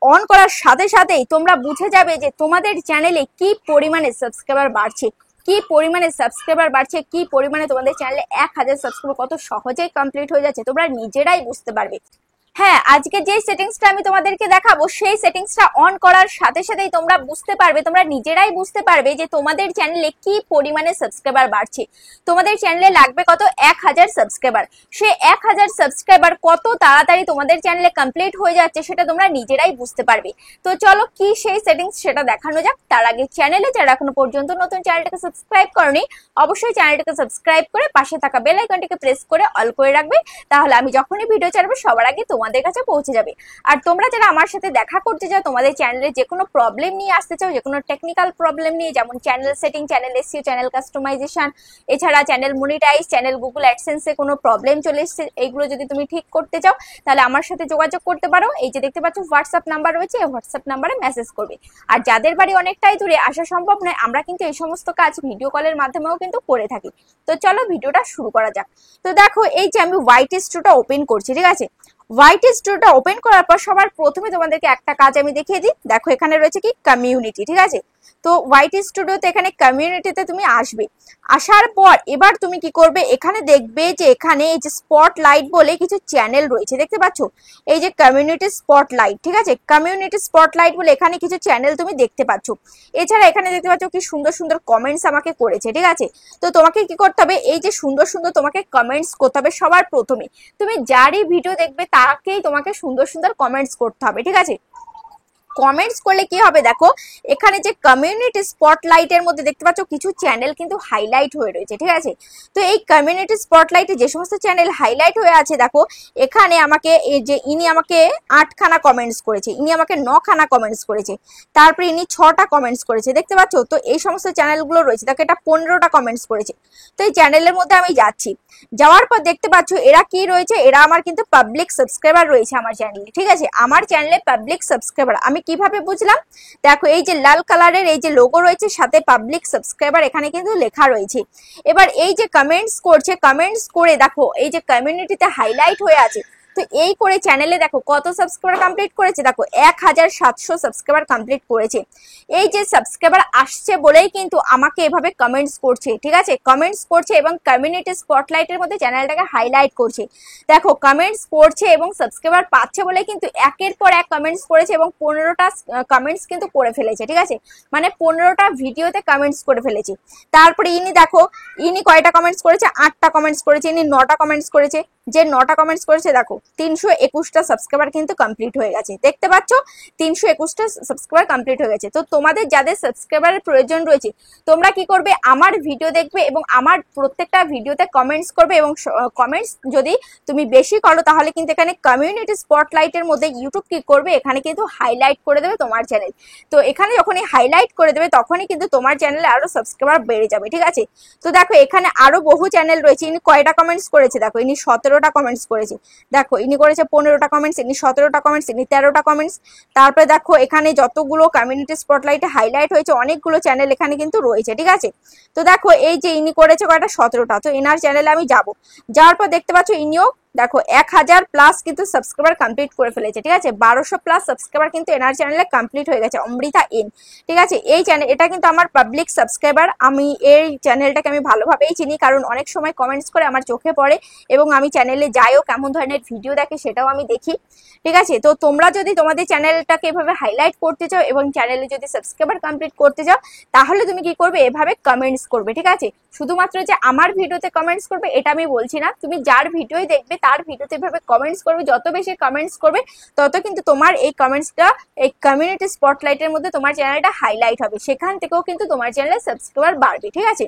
On করার সাথে সাথেই তোমরা বুঝে যাবে যে তোমাদের চ্যানেলে কি পরিমাণে সাবস্ক্রাইবার বাড়ছে, কি পরিমাণে সাবস্ক্রাইবার বাড়ছে, কি পরিমাণে তোমাদের চ্যানেলে 1000 সাবস্ক্রাইবার কত সহজেই কমপ্লিট হয়ে যাচ্ছে, তোমরা নিজেরাই বুঝতে পারবে। হ্যাঁ, আজকে যে সেটিংসটা আমি তোমাদেরকে দেখাবো সেই সেটিংসটা অন করার সাথে সাথেই তোমরা বুঝতে পারবে, তোমরা নিজেরাই বুঝতে পারবে যে তোমাদের চ্যানেলে কি পরিমাণে সাবস্ক্রাইবার বাড়ছে। তোমাদের চ্যানেলে লাগবে কত 1000 সাবস্ক্রাইবার, সেই 1000 সাবস্ক্রাইবার কত তাড়াতাড়ি তোমাদের চ্যানেলে কমপ্লিট হয়ে যাচ্ছে সেটা তোমরা নিজেরাই বুঝতে পারবে। তো চলো কি সেই সেটিংস সেটা দেখানো যাক। তার আগে চ্যানেলে যারা এখনো পর্যন্ত নতুন চ্যানেলটাকে সাবস্ক্রাইব করনি অবশ্যই চ্যানেলটাকে সাবস্ক্রাইব করে পাশে থাকা বেল আইকনটিকে প্রেস করে অল করে রাখবে, তাহলে আমি যখনই ভিডিও ছাড়বো সবার আগে তোমাদের কাছে পৌঁছে যাবে। আর তোমরা যারা আমার সাথে দেখা করতে চাও, তোমাদের চ্যানেলে যে কোনো প্রবলেম নিয়ে আসতে চাও, যে কোনো টেকনিক্যাল প্রবলেম নিয়ে, যেমন channel setting, channel SEO, channel customisation, এছাড়া চ্যানেল মনিটাইজ, চ্যানেল গুগল অ্যাডসেন্সে কোনো প্রবলেম চলে এসেছে, এইগুলো যদি তুমি ঠিক করতে চাও তাহলে আমার সাথে যোগাযোগ করতে পারো। এই যে দেখতে পাচ্ছ হোয়াটসঅ্যাপ নাম্বার রয়েছে, এই হোয়াটসঅ্যাপ নাম্বারে মেসেজ করবে। আর যাদের বাড়ি অনেকটাই দূরে আসা সম্ভব নয়, আমরা কিন্তু এই সমস্ত কাজ ভিডিও কলের মাধ্যমেও কিন্তু করে থাকি। তো চলো ভিডিওটা শুরু করা যাক। তো দেখো এই যে আমি হোয়াইট স্টুডিওটা ওপেন করছি, ঠিক আছে। হোয়াইট স্টুডিওটা ওপেন করার পর সবার প্রথমে তোমাদেরকে একটা কাজ আমি দেখিয়ে দিই। দেখো এখানে রয়েছে কি কমিউনিটি, ঠিক আছে। তো হোয়াইট স্টুডিওতে এখানে কমিউনিটিতে তুমি আসবে, আসার পর এবার তুমি কি করবে, এখানে দেখবে যে এখানে এই যে স্পটলাইট বলে কিছু চ্যানেল রয়েছে, দেখতে পাচ্ছ এই যে কমিউনিটি স্পটলাইট, ঠিক আছে। কমিউনিটি স্পটলাইট বলে এখানে কিছু চ্যানেল তুমি দেখতে পাচ্ছ। এছাড়া এখানে দেখতে পাচ্ছ কি সুন্দর সুন্দর কমেন্টস আমাকে করেছে, ঠিক আছে। তো তোমাকে কি করতে হবে, এই যে সুন্দর সুন্দর তোমাকে কমেন্টস করতে হবে। সবার প্রথমে তুমি যারই ভিডিও দেখবে তাকেই তোমাকে সুন্দর সুন্দর কমেন্টস করতে হবে, ঠিক আছে। কমেন্টস করলে কি হবে, দেখো এখানে যে কমিউনিটি স্পটলাইটের মধ্যে দেখতে পাচ্ছ কিছু চ্যানেল কিন্তু হাইলাইট হয়ে রয়েছে, ঠিক আছে। তো এই কমিউনিটি স্পটলাইটে যে সমস্ত চ্যানেল হাইলাইট হয়ে আছে, দেখো এখানে আমাকে এই যে ইনি আমাকে 8খানা কমেন্টস করেছে, ইনি আমাকে 9খানা কমেন্টস করেছে, তারপরে ইনি 6টা কমেন্টস করেছে, দেখতে পাচ্ছ। তো এই সমস্ত চ্যানেলগুলো রয়েছে, দেখো এটা 15টা কমেন্টস করেছে। তো এই চ্যানেলের মধ্যে আমি যাচ্ছি, যাওয়ার পর দেখতে পাচ্ছ এরা কি রয়েছে, এরা আমার কিন্তু পাবলিক সাবস্ক্রাইবার রয়েছে আমার চ্যানেলে, ঠিক আছে। আমার চ্যানেলে পাবলিক সাবস্ক্রাইবার আমি কিভাবে বুঝলাম, দেখো এই যে লাল কালারের এই যে লোগো রয়েছে, সাথে পাবলিক সাবস্ক্রাইবার এখানে কিন্তু লেখা রয়েছে। এবার এই যে কমেন্টস করছে, কমেন্টস করে দেখো এই যে কমিউনিটিতে হাইলাইট হয়ে আছে। তো এই করে চ্যানেলে দেখো কত সাবস্ক্রাইবার কমপ্লিট করেছে, দেখো 1700 সাবস্ক্রাইবার কমপ্লিট করেছে। এই যে সাবস্ক্রাইবার আসছে বলেই কিন্তু আমাকে এভাবে কমেন্টস করছে, ঠিক আছে। কমেন্টস করছে এবং কমিউনিটি স্পটলাইটের মধ্যে চ্যানেলটাকে হাইলাইট করছে। দেখো কমেন্টস করছে এবং সাবস্ক্রাইবার পাচ্ছে বলে কিন্তু একের পর এক কমেন্টস করেছে এবং 15টা কমেন্টস কিন্তু করে ফেলেছে, ঠিক আছে। মানে 15টা ভিডিওতে কমেন্টস করে ফেলেছে। তারপরে ইনি দেখো ইনি কয়টা কমেন্টস করেছে, 8টা কমেন্টস করেছে, ইনি 9টা কমেন্টস করেছে। যে 9টা কমেন্টস করেছে দেখো 321টা সাবস্ক্রাইবার কিন্তু কমপ্লিট হয়ে গেছে, দেখতে পাচ্ছ 321টা সাবস্ক্রাইবার কমপ্লিট হয়ে গেছে। তো তোমাদের যাদের সাবস্ক্রাইবারের প্রয়োজন রয়েছে তোমরা কি করবে, আমার ভিডিও দেখবে এবং আমার প্রত্যেকটা ভিডিওতে কমেন্টস করবে, এবং কমেন্টস যদি তুমি বেশি করো তাহলে কিন্তু এখানে কমিউনিটি স্পটলাইটের মধ্যে ইউটিউব কি করবে, এখানে কিন্তু হাইলাইট করে দেবে তোমার চ্যানেল। তো এখানে যখনই হাইলাইট করে দেবে তখনই কিন্তু তোমার চ্যানেলে আরো সাবস্ক্রাইবার বেড়ে যাবে, ঠিক আছে। তো দেখো এখানে আরো বহু চ্যানেল রয়েছে। ইনি কয়টা কমেন্টস করেছে, দেখো ইনি 17টা কমেন্টস করেছে, দেখো ইনি করেছে 15টা কমেন্টস, ইনি 17টা কমেন্টস, ইনি 13টা কমেন্টস। তারপরে দেখো এখানে যতগুলো কমিউনিটি স্পটলাইটে হাইলাইট হয়েছে অনেকগুলো চ্যানেল এখানে কিন্তু রয়েছে, ঠিক আছে। তো দেখো এই যে ইনি করেছে কয়টা, 17টা। তো এনার চ্যানেলে আমি যাব, যাওয়ার পর দেখতে পাচ্ছ ইনিও দেখো 1000 প্লাস কিন্তু সাবস্ক্রাইবার কমপ্লিট করে ফেলেছে, ঠিক আছে। 1200 প্লাস সাবস্ক্রাইবার কিন্তু এনার চ্যানেলে কমপ্লিট হয়ে গেছে, অমৃতা এন, ঠিক আছে। এই চ্যানেল এটা কিন্তু আমার পাবলিক সাবস্ক্রাইবার। আমি এই চ্যানেলটাকে আমি ভালোভাবেই চিনি, কারণ অনেক সময় কমেন্টস করে আমার চোখে পড়ে এবং আমি চ্যানেলে যাইও কেমন ধরনের ভিডিও দেখে সেটাও আমি দেখি, ঠিক আছে। তো তোমরা যদি তোমাদের চ্যানেলটাকে এভাবে হাইলাইট করতে চাও এবং চ্যানেলে যদি সাবস্ক্রাইবার কমপ্লিট করতে চাও তাহলে তুমি কি করবে, এভাবে কমেন্টস করবে, ঠিক আছে। শুধুমাত্র যে আমার ভিডিওতে কমেন্টস করবে এটা আমি বলছি না, তুমি যার ভিডিওই দেখবে তার ভিডিওতে এভাবে কমেন্টস করবে। যত বেশি কমেন্টস করবে তত কিন্তু তোমার এই কমেন্টসটা এই কমিউনিটি স্পটলাইটের মধ্যে তোমার চ্যানেলটা হাইলাইট হবে, সেখান থেকেও কিন্তু তোমার চ্যানেলে সাবস্ক্রাইবার বাড়বে, ঠিক আছে।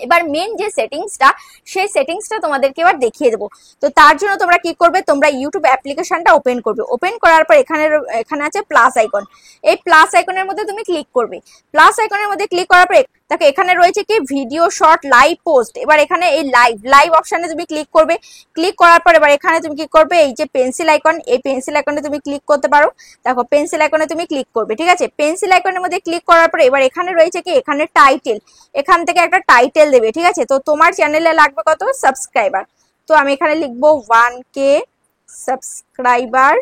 এবার মেন যে সেটিংসটা সেই সেটিংসটা তোমাদেরকে এবার দেখিয়ে দেবো। তো তার জন্য তোমরা কি করবে, তোমরা ইউটিউব অ্যাপ্লিকেশনটা ওপেন করবে। ওপেন করার পর এখানে আছে প্লাস আইকন, এই প্লাস আইকনের মধ্যে তুমি ক্লিক করবে। প্লাস আইকনের মধ্যে ক্লিক করার পর দেখো এখানে রয়েছে কি ভিডিও, শর্ট, লাইভ, পোস্ট। এবার এখানে এই লাইভ অপশনে তুমি ক্লিক করবে। ক্লিক করার পর এবার এখানে তুমি কি করবে, এই যে পেন্সিল আইকন, এই পেন্সিল আইকনে তুমি ক্লিক করতে পারো। দেখো পেন্সিল আইকনে তুমি ক্লিক করবে, ঠিক আছে। পেন্সিল আইকনের মধ্যে ক্লিক করার পর এবার এখানে রয়েছে কি, এখানে টাইটেল, এখান থেকে একটা টাইটেল দেবে, ঠিক আছে। তো তোমার চ্যানেলে লাগবে কত সাবস্ক্রাইবার, তো আমি এখানে লিখবো 1K subscriber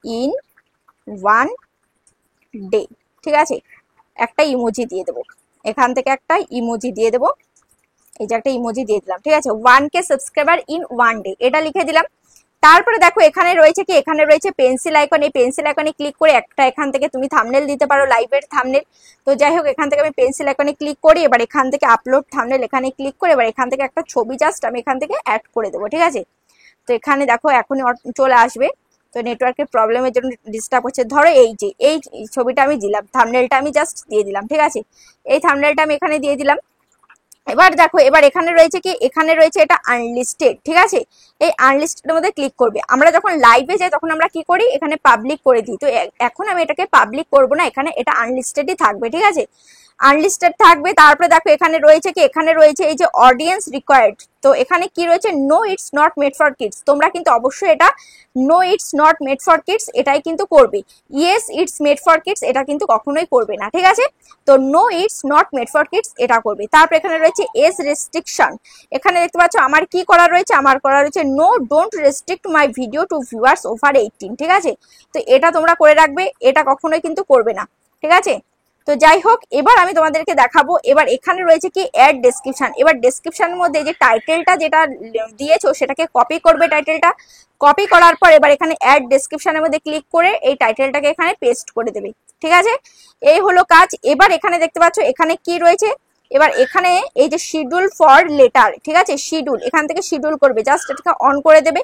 in one day, ঠিক আছে। একটা ইমোজি দিয়ে দেবো, এখান থেকে একটা ইমোজি দিয়ে দেবো, এই যে একটা ইমোজি দিয়ে দিলাম, ঠিক আছে। 1K সাবস্ক্রাইবার ইন 1 ডে, এটা লিখে দিলাম। তারপরে দেখো এখানে রয়েছে কি, এখানে রয়েছে পেন্সিল আইকন, এই পেন্সিল আইকনে ক্লিক করে একটা এখান থেকে তুমি থাম্বনেল দিতে পারো, লাইভের থাম্বনেল। তো যাই হোক, এখান থেকে আমি পেন্সিল আইকনে ক্লিক করি, এবার এখান থেকে আপলোড থাম্বনেল এখানে ক্লিক করে এবার এখান থেকে একটা ছবি জাস্ট আমি এখান থেকে অ্যাড করে দেবো, ঠিক আছে। তো এখানে দেখো এখনই চলে আসবে, তো নেটওয়ার্কের প্রবলেমের জন্য ডিস্টার্ব হচ্ছে। ধরো এই যে এই ছবিটা আমি দিলাম, থাম্বনেলটা আমি জাস্ট দিয়ে দিলাম, ঠিক আছে। এই থাম্বনেলটা আমি এখানে দিয়ে দিলাম। এবার দেখো এবার এখানে রয়েছে কি, এখানে রয়েছে এটা আনলিস্টেড, ঠিক আছে। এই আনলিস্টেডের মধ্যে ক্লিক করবে। আমরা যখন লাইভে যাই তখন আমরা কি করি, এখানে পাবলিক করে দিই। তো এখন আমি এটাকে পাবলিক করব না, এখানে এটা আনলিস্টেডই থাকবে, ঠিক আছে। আনলিস্টেড থাকবে। তারপরে দেখো এখানে রয়েছে কি, এখানে রয়েছে এই যে অডিয়েন্স রিকোয়ার্ড। তো এখানে কি রয়েছে, no it's not made for kids. তোমরা কিন্তু অবশ্যই এটা no it's not made for kids এটাই কিন্তু করবে। Yes it's made for kids এটা কিন্তু কখনোই করবে না, ঠিক আছে। তো no it's not made for kids এটা করবে। তারপর এখানে রয়েছে এজ রেস্ট্রিকশন, এখানে দেখতে পাচ্ছ আমার কি করা রয়েছে, আমার করা রয়েছে no don't restrict my video to viewers over 18, ঠিক আছে। তো এটা তোমরা করে রাখবে, এটা কখনোই কিন্তু করবে না, ঠিক আছে। তো যাই হোক, এবার আমি তোমাদেরকে দেখাবো। এবার এখানে রয়েছে কি অ্যাড ডেসক্রিপশন। এবার ডেসক্রিপশনের মধ্যে যে টাইটেলটা যেটা দিয়েছো সেটাকে কপি করবে, টাইটেলটা কপি করার পর এবার এখানে অ্যাড ডেসক্রিপশনের মধ্যে ক্লিক করে এই টাইটেলটাকে এখানে পেস্ট করে দেবে, ঠিক আছে। এই হলো কাজ। এবার এখানে দেখতে পাচ্ছ এখানে কি রয়েছে, এবার এখানে এই যে শিডিউল ফর লেটার, ঠিক আছে, শিডিউল, এখান থেকে শিডিউল করবে, জাস্ট এটাকে অন করে দেবে।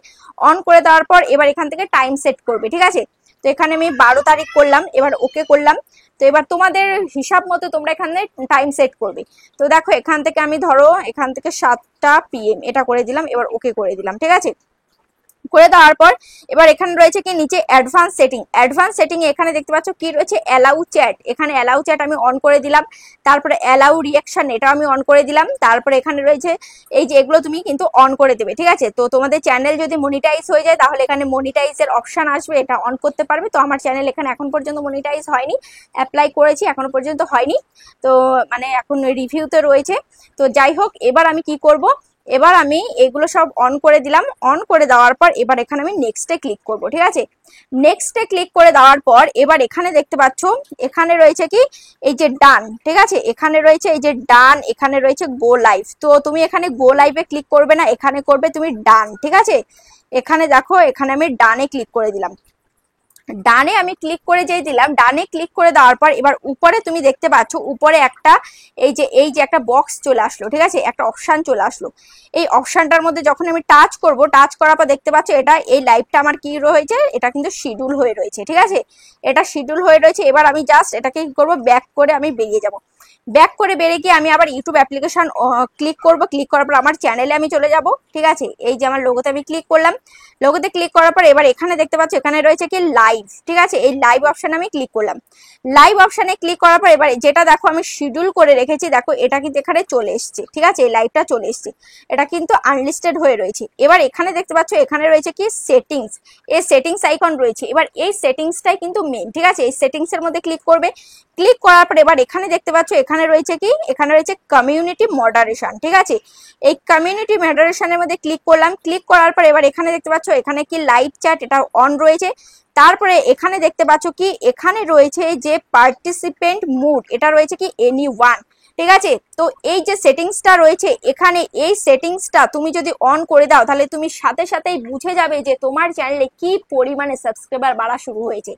অন করে দেওয়ার পর এবার এখান থেকে টাইম সেট করবে, ঠিক আছে। তো এখানে আমি 12 তারিখ করলাম, এবার ওকে করলাম। তো এবার তোমাদের হিসাব মতো তোমরা এখানে টাইম সেট করবে। তো দেখো এখান থেকে আমি ধরো এখান থেকে 7টা PM এটা করে দিলাম, এবার ওকে করে দিলাম, ঠিক আছে। করে দেওয়ার পর এবার এখানে রয়েছে কি নিচে অ্যাডভান্স সেটিং। অ্যাডভান্স সেটিং এ এখানে দেখতে পাচ্ছ কি রয়েছে, অ্যালাউ চ্যাট। এখানে অ্যালাউ চ্যাট আমি অন করে দিলাম। তারপরে অ্যালাউ রিঅ্যাকশন এটা আমি অন করে দিলাম। তারপরে এখানে রয়েছে এই যে এগুলো তুমি কিন্তু অন করে দেবে, ঠিক আছে। তো তোমাদের চ্যানেল যদি মনিটাইজ হয়ে যায় তাহলে এখানে মনিটাইজের অপশন আসবে, এটা অন করতে পারবে। তো আমার চ্যানেল এখানে এখন পর্যন্ত মনিটাইজ হয়নি, অ্যাপ্লাই করেছি এখনো পর্যন্ত হয়নি, তো মানে এখন রিভিউতে রয়েছে। তো যাই হোক, এবার আমি কি করব, এবার আমি এগুলো সব অন করে দিলাম। অন করে দেওয়ার পর এবার এখানে আমি নেক্সটে ক্লিক করব, ঠিক আছে। নেক্সটে ক্লিক করে দেওয়ার পর এবার এখানে দেখতে পাচ্ছ এখানে রয়েছে কি এই যে ডান, ঠিক আছে। এখানে রয়েছে এই যে ডান, এখানে রয়েছে গো লাইভ। তো তুমি এখানে গো লাইভে ক্লিক করবে না, এখানে করবে তুমি ডান, ঠিক আছে। এখানে দেখো এখানে আমি ডানে ক্লিক করে দিলাম। ডানে আমি ক্লিক করে যেই দিলাম, ডানে ক্লিক করে দেওয়ার পর এবার উপরে তুমি দেখতে পাচ্ছ উপরে একটা এই যে একটা বক্স চলে আসলো, ঠিক আছে, একটা অপশন চলে আসলো। এই অপশনটার মধ্যে যখন আমি টাচ করব, টাচ করার পর দেখতে পাচ্ছ এটা এই লাইভটা আমার কি রয়েছে, এটা কিন্তু শিডিউল হয়ে রয়েছে, ঠিক আছে। এটা শিডিউল হয়ে রয়েছে। এবার আমি জাস্ট এটাকে কি করব, ব্যাক করে আমি বেরিয়ে যাব। ব্যাক করে বেরিয়ে গিয়ে আমি আবার ইউটিউব অ্যাপ্লিকেশন ক্লিক করব। ক্লিক করার পর আমার চ্যানেলে আমি চলে যাব, ঠিক আছে। এই যে আমার লোগোতে আমি ক্লিক করলাম। লোগোতে ক্লিক করার পর এবার এখানে দেখতে পাচ্ছ এখানে রয়েছে কি লাইভ, ঠিক আছে। এই লাইভ অপশনে আমি ক্লিক করলাম। লাইভ অপশনে ক্লিক করার পর এবার যেটা দেখো আমি শিডিউল করে রেখেছি, দেখো এটা কিন্তু এখানে চলে এসছে, ঠিক আছে। এই লাইভটা চলে এসছে, এটা কিন্তু আনলিস্টেড হয়ে রয়েছে। এবার এখানে দেখতে পাচ্ছ এখানে রয়েছে কি সেটিংস, এই সেটিংস আইকন রয়েছে। এবার এই সেটিংসটাই কিন্তু মেন, ঠিক আছে। এই সেটিংস এর মধ্যে ক্লিক করবে। ক্লিক করার পর এবার এখানে দেখতে পাচ্ছ এখানে রয়েছে কি, এখানে রয়েছে কমিউনিটি মডারেশন, ঠিক আছে। এই কমিউনিটি মডারেশনের মধ্যে ক্লিক করলাম। ক্লিক করার পর এবার এখানে দেখতে পাচ্ছ এখানে কি লাইভ চ্যাট এটা অন রয়েছে। তারপরে এখানে দেখতে পাচ্ছ কি এখানে রয়েছে যে পার্টিসিপেন্ট মুড এটা রয়েছে কি এনিওয়ান, ঠিক আছে। তো এই যে সেটিংসটা রয়েছে এখানে, এই সেটিংসটা তুমি যদি অন করে দাও তাহলে তুমি সাথে সাথেই বুঝে যাবে যে তোমার চ্যানেলে কি পরিমাণে সাবস্ক্রাইবার বাড়া শুরু হয়েছে।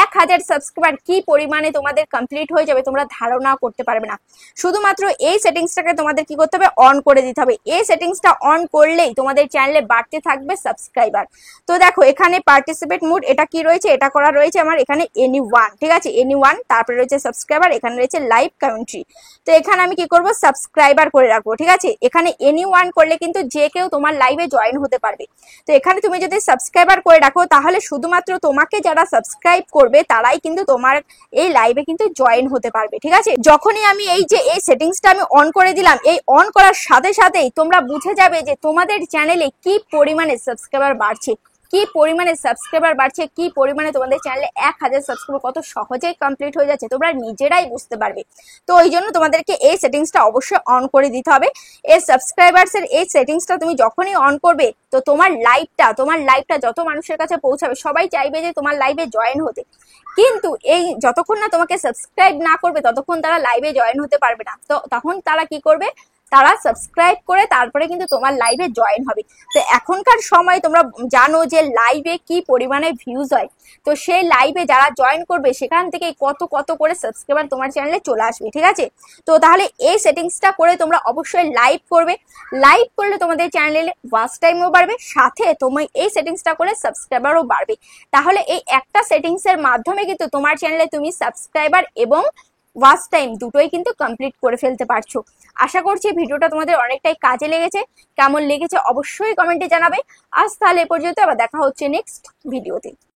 1000 সাবস্ক্রাইবার কি পরিমাণে তোমাদের কমপ্লিট হয়ে যাবে তোমরা ধারণা করতে পারবে না। শুধুমাত্র এই সেটিংসটাকে তোমাদের কি করতে হবে, অন করে দিতে হবে। এই সেটিংসটা অন করলেই তোমাদের চ্যানেলে বাড়তে থাকবে সাবস্ক্রাইবার। তো দেখো এখানে পার্টিসিপেট মুড এটা কি রয়েছে, এটা করা রয়েছে আমার এখানে এনিওয়ান, ঠিক আছে, এনিওয়ান। তারপরে রয়েছে সাবস্ক্রাইবার, এখানে রয়েছে লাইভ কমেন্ট্রি। তো এখানে আমি কি করব, সাবস্ক্রাইবার করে রাখবো, ঠিক আছে। এখানে এনিওয়ান করলে কিন্তু যে কেউ তোমার লাইভে জয়েন হতে পারবে। তো এখানে তুমি যদি সাবস্ক্রাইবার করে রাখো তাহলে শুধুমাত্র তোমাকে যারা সাবস্ক্রাইব করবে তারাই কিন্তু তোমার এই লাইভে কিন্তু জয়েন হতে পারবে, ঠিক আছে। যখনই আমি এই যে এই সেটিংসটা আমি অন করে দিলাম, এই অন করার সাথে সাথেই তোমরা বুঝে যাবে যে তোমাদের চ্যানেলে কি পরিমাণে সাবস্ক্রাইবার বাড়ছে, কি পরিমাণে সাবস্ক্রাইবার বাড়ছে, কি পরিমাণে তোমাদের চ্যানেলে 1000 সাবস্ক্রাইবার কত সহজেই কমপ্লিট হয়ে যাচ্ছে তোমরা নিজেরাই বুঝতে পারবে। তো ওই জন্য তোমাদেরকে এই সেটিংসটা অবশ্যই অন করে দিতে হবে। এই সাবস্ক্রাইবার্সের এই সেটিংসটা তুমি যখনই অন করবে তো তোমার লাইভটা যত মানুষের কাছে পৌঁছাবে সবাই চাইবে যে তোমার লাইভে জয়েন হতে, কিন্তু এই যতক্ষণ না তোমাকে সাবস্ক্রাইব না করবে ততক্ষণ তারা লাইভে জয়েন হতে পারবে না। তো তখন তারা কি করবে, তারা সাবস্ক্রাইব করে তারপরে কিন্তু তোমার লাইভে জয়েন হবে। তো এখনকার সময় তোমরা জানো যে লাইভে কি পরিমাণে ভিউজ হয়, তো সেই লাইভে যারা জয়েন করবে সেখান থেকে কত কত করে সাবস্ক্রাইবার তোমার চ্যানেলে চলে আসবে, ঠিক আছে। তো তাহলে এই সেটিংসটা করে তোমরা অবশ্যই লাইভ করবে। লাইভ করলে তোমাদের চ্যানেলে ওয়াচ টাইমও বাড়বে, সাথে তুমি এই সেটিংসটা করে সাবস্ক্রাইবারও বাড়বে। তাহলে এই একটা সেটিংসের মাধ্যমে কিন্তু তোমার চ্যানেলে তুমি সাবস্ক্রাইবার এবং ওয়াচ টাইম দুটোই কিন্তু কমপ্লিট করে ফেলতে পারছো। আশা করছি ভিডিওটা তোমাদের অনেকটাই কাজে লেগেছে। কেমন লেগেছে অবশ্যই কমেন্টে জানাবে। আজ তাহলে এ পর্যন্ত, আবার দেখা হচ্ছে নেক্সট ভিডিওতে।